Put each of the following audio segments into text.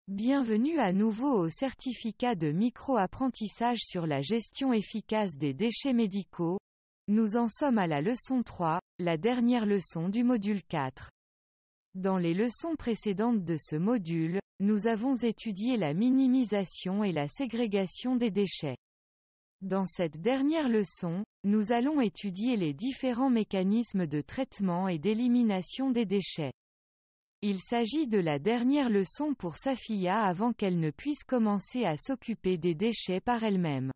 Bienvenue à nouveau au certificat de micro-apprentissage sur la gestion efficace des déchets médicaux. Nous en sommes à la leçon 3, la dernière leçon du module 4. Dans les leçons précédentes de ce module, nous avons étudié la minimisation et la ségrégation des déchets. Dans cette dernière leçon, nous allons étudier les différents mécanismes de traitement et d'élimination des déchets. Il s'agit de la dernière leçon pour Safia avant qu'elle ne puisse commencer à s'occuper des déchets par elle-même.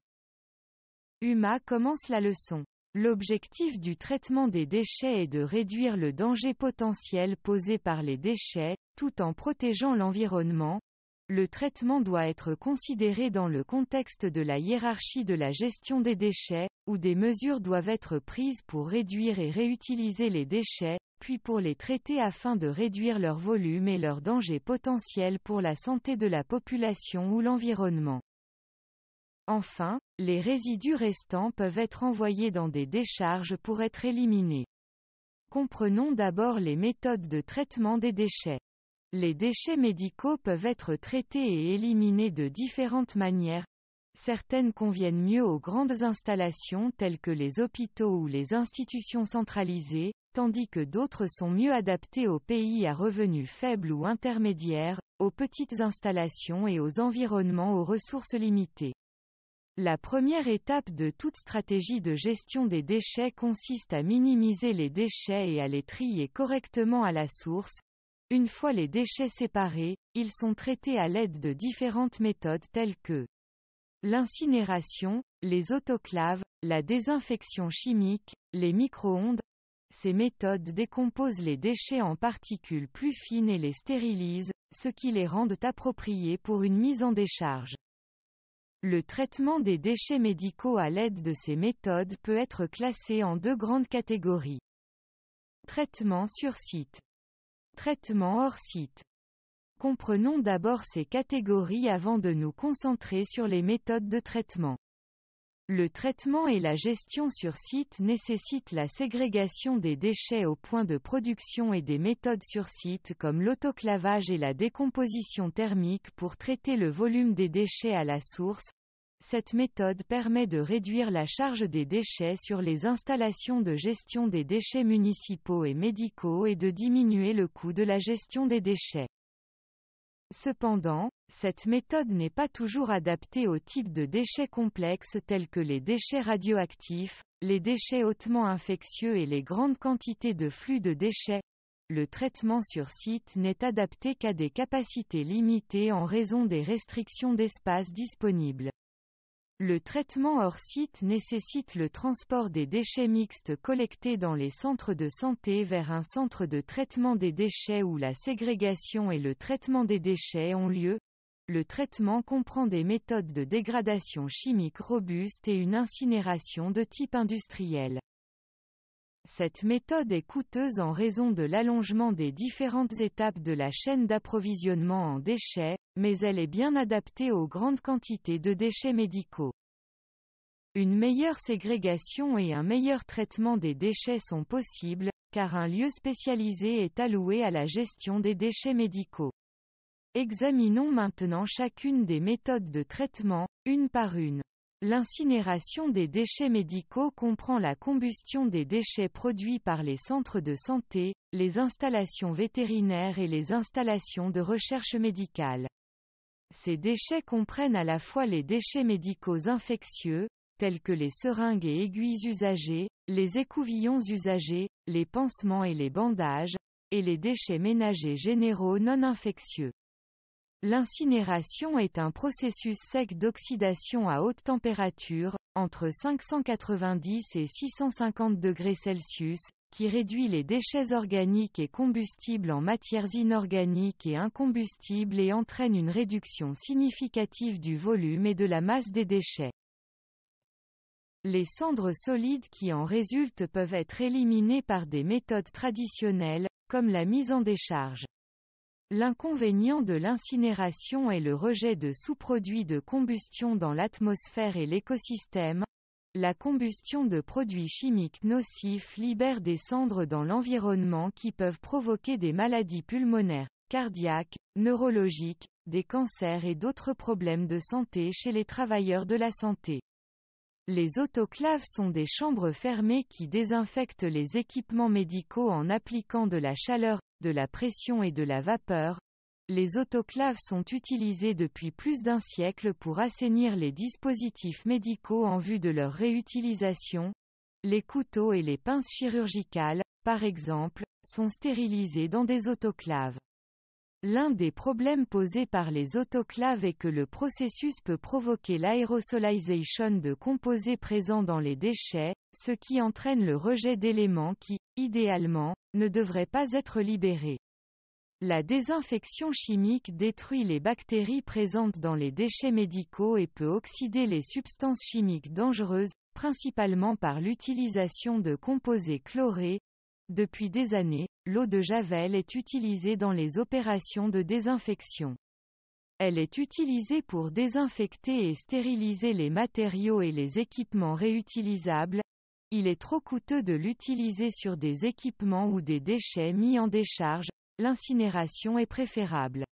Uma commence la leçon. L'objectif du traitement des déchets est de réduire le danger potentiel posé par les déchets, tout en protégeant l'environnement. Le traitement doit être considéré dans le contexte de la hiérarchie de la gestion des déchets, où des mesures doivent être prises pour réduire et réutiliser les déchets, puis pour les traiter afin de réduire leur volume et leur danger potentiel pour la santé de la population ou l'environnement. Enfin, les résidus restants peuvent être envoyés dans des décharges pour être éliminés. Comprenons d'abord les méthodes de traitement des déchets. Les déchets médicaux peuvent être traités et éliminés de différentes manières. Certaines conviennent mieux aux grandes installations telles que les hôpitaux ou les institutions centralisées, tandis que d'autres sont mieux adaptés aux pays à revenus faibles ou intermédiaires, aux petites installations et aux environnements aux ressources limitées. La première étape de toute stratégie de gestion des déchets consiste à minimiser les déchets et à les trier correctement à la source. Une fois les déchets séparés, ils sont traités à l'aide de différentes méthodes telles que l'incinération, les autoclaves, la désinfection chimique, les micro-ondes. Ces méthodes décomposent les déchets en particules plus fines et les stérilisent, ce qui les rendent appropriés pour une mise en décharge. Le traitement des déchets médicaux à l'aide de ces méthodes peut être classé en deux grandes catégories. Traitement sur site. Traitement hors site. Comprenons d'abord ces catégories avant de nous concentrer sur les méthodes de traitement. Le traitement et la gestion sur site nécessitent la ségrégation des déchets au point de production et des méthodes sur site comme l'autoclavage et la décomposition thermique pour traiter le volume des déchets à la source. Cette méthode permet de réduire la charge des déchets sur les installations de gestion des déchets municipaux et médicaux et de diminuer le coût de la gestion des déchets. Cependant, cette méthode n'est pas toujours adaptée au type de déchets complexes tels que les déchets radioactifs, les déchets hautement infectieux et les grandes quantités de flux de déchets. Le traitement sur site n'est adapté qu'à des capacités limitées en raison des restrictions d'espace disponibles. Le traitement hors site nécessite le transport des déchets mixtes collectés dans les centres de santé vers un centre de traitement des déchets où la ségrégation et le traitement des déchets ont lieu. Le traitement comprend des méthodes de dégradation chimique robustes et une incinération de type industriel. Cette méthode est coûteuse en raison de l'allongement des différentes étapes de la chaîne d'approvisionnement en déchets, mais elle est bien adaptée aux grandes quantités de déchets médicaux. Une meilleure ségrégation et un meilleur traitement des déchets sont possibles, car un lieu spécialisé est alloué à la gestion des déchets médicaux. Examinons maintenant chacune des méthodes de traitement, une par une. L'incinération des déchets médicaux comprend la combustion des déchets produits par les centres de santé, les installations vétérinaires et les installations de recherche médicale. Ces déchets comprennent à la fois les déchets médicaux infectieux, tels que les seringues et aiguilles usagées, les écouvillons usagés, les pansements et les bandages, et les déchets ménagers généraux non infectieux. L'incinération est un processus sec d'oxydation à haute température, entre 590 et 650 degrés Celsius, qui réduit les déchets organiques et combustibles en matières inorganiques et incombustibles et entraîne une réduction significative du volume et de la masse des déchets. Les cendres solides qui en résultent peuvent être éliminées par des méthodes traditionnelles, comme la mise en décharge. L'inconvénient de l'incinération est le rejet de sous-produits de combustion dans l'atmosphère et l'écosystème. La combustion de produits chimiques nocifs libère des cendres dans l'environnement qui peuvent provoquer des maladies pulmonaires, cardiaques, neurologiques, des cancers et d'autres problèmes de santé chez les travailleurs de la santé. Les autoclaves sont des chambres fermées qui désinfectent les équipements médicaux en appliquant de la chaleur, de la pression et de la vapeur. Les autoclaves sont utilisées depuis plus d'un siècle pour assainir les dispositifs médicaux en vue de leur réutilisation. Les couteaux et les pinces chirurgicales, par exemple, sont stérilisés dans des autoclaves. L'un des problèmes posés par les autoclaves est que le processus peut provoquer l'aérosolisation de composés présents dans les déchets, ce qui entraîne le rejet d'éléments qui, idéalement, ne devraient pas être libérés. La désinfection chimique détruit les bactéries présentes dans les déchets médicaux et peut oxyder les substances chimiques dangereuses, principalement par l'utilisation de composés chlorés. Depuis des années, l'eau de Javel est utilisée dans les opérations de désinfection. Elle est utilisée pour désinfecter et stériliser les matériaux et les équipements réutilisables. Il est trop coûteux de l'utiliser sur des équipements ou des déchets mis en décharge. L'incinération est préférable.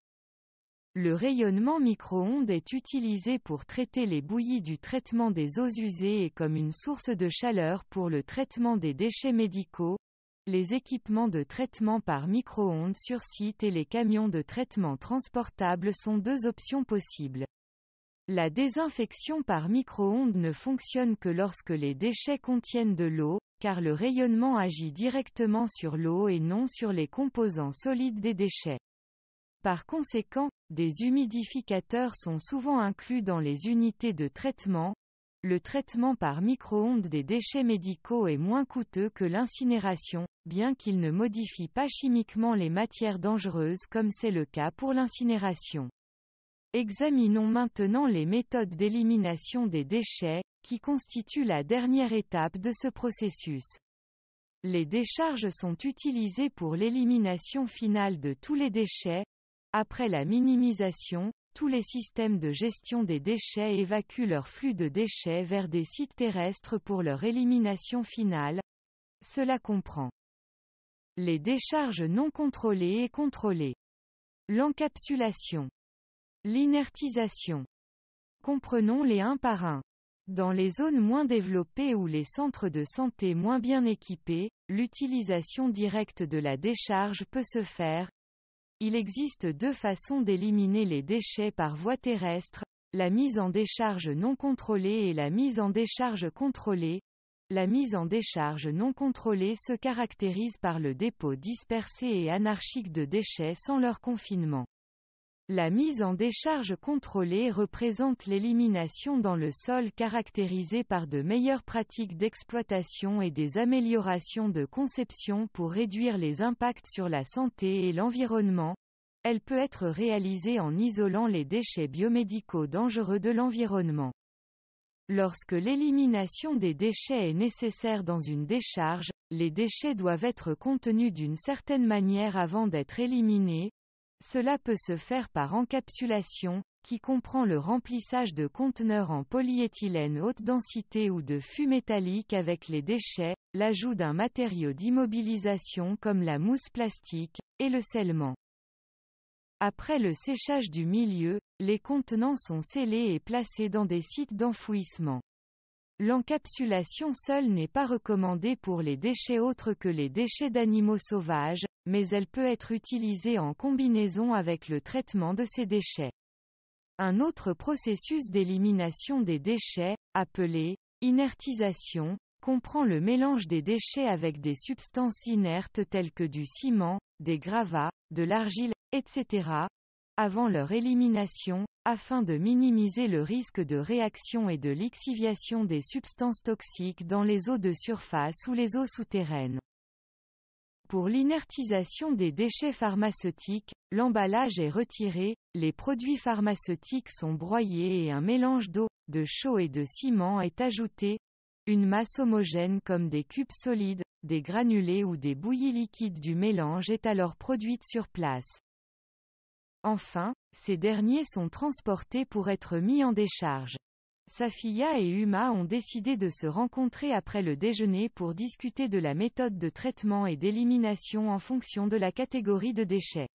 Le rayonnement micro-ondes est utilisé pour traiter les bouillies du traitement des eaux usées et comme une source de chaleur pour le traitement des déchets médicaux. Les équipements de traitement par micro-ondes sur site et les camions de traitement transportables sont deux options possibles. La désinfection par micro-ondes ne fonctionne que lorsque les déchets contiennent de l'eau, car le rayonnement agit directement sur l'eau et non sur les composants solides des déchets. Par conséquent, des humidificateurs sont souvent inclus dans les unités de traitement. Le traitement par micro-ondes des déchets médicaux est moins coûteux que l'incinération, bien qu'il ne modifie pas chimiquement les matières dangereuses comme c'est le cas pour l'incinération. Examinons maintenant les méthodes d'élimination des déchets, qui constituent la dernière étape de ce processus. Les décharges sont utilisées pour l'élimination finale de tous les déchets. Après la minimisation, tous les systèmes de gestion des déchets évacuent leur flux de déchets vers des sites terrestres pour leur élimination finale. Cela comprend les décharges non contrôlées et contrôlées, l'encapsulation, l'inertisation. Comprenons-les un par un. Dans les zones moins développées ou les centres de santé moins bien équipés, l'utilisation directe de la décharge peut se faire. Il existe deux façons d'éliminer les déchets par voie terrestre, la mise en décharge non contrôlée et la mise en décharge contrôlée. La mise en décharge non contrôlée se caractérise par le dépôt dispersé et anarchique de déchets sans leur confinement. La mise en décharge contrôlée représente l'élimination dans le sol caractérisée par de meilleures pratiques d'exploitation et des améliorations de conception pour réduire les impacts sur la santé et l'environnement. Elle peut être réalisée en isolant les déchets biomédicaux dangereux de l'environnement. Lorsque l'élimination des déchets est nécessaire dans une décharge, les déchets doivent être contenus d'une certaine manière avant d'être éliminés. Cela peut se faire par encapsulation, qui comprend le remplissage de conteneurs en polyéthylène haute densité ou de fûts métalliques avec les déchets, l'ajout d'un matériau d'immobilisation comme la mousse plastique, et le scellement. Après le séchage du milieu, les contenants sont scellés et placés dans des sites d'enfouissement. L'encapsulation seule n'est pas recommandée pour les déchets autres que les déchets d'animaux sauvages, mais elle peut être utilisée en combinaison avec le traitement de ces déchets. Un autre processus d'élimination des déchets, appelé inertisation, comprend le mélange des déchets avec des substances inertes telles que du ciment, des gravats, de l'argile, etc., avant leur élimination, afin de minimiser le risque de réaction et de lixiviation des substances toxiques dans les eaux de surface ou les eaux souterraines. Pour l'inertisation des déchets pharmaceutiques, l'emballage est retiré, les produits pharmaceutiques sont broyés et un mélange d'eau, de chaux et de ciment est ajouté. Une masse homogène comme des cubes solides, des granulés ou des bouillies liquides du mélange est alors produite sur place. Enfin, ces derniers sont transportés pour être mis en décharge. Safiya et Huma ont décidé de se rencontrer après le déjeuner pour discuter de la méthode de traitement et d'élimination en fonction de la catégorie de déchets.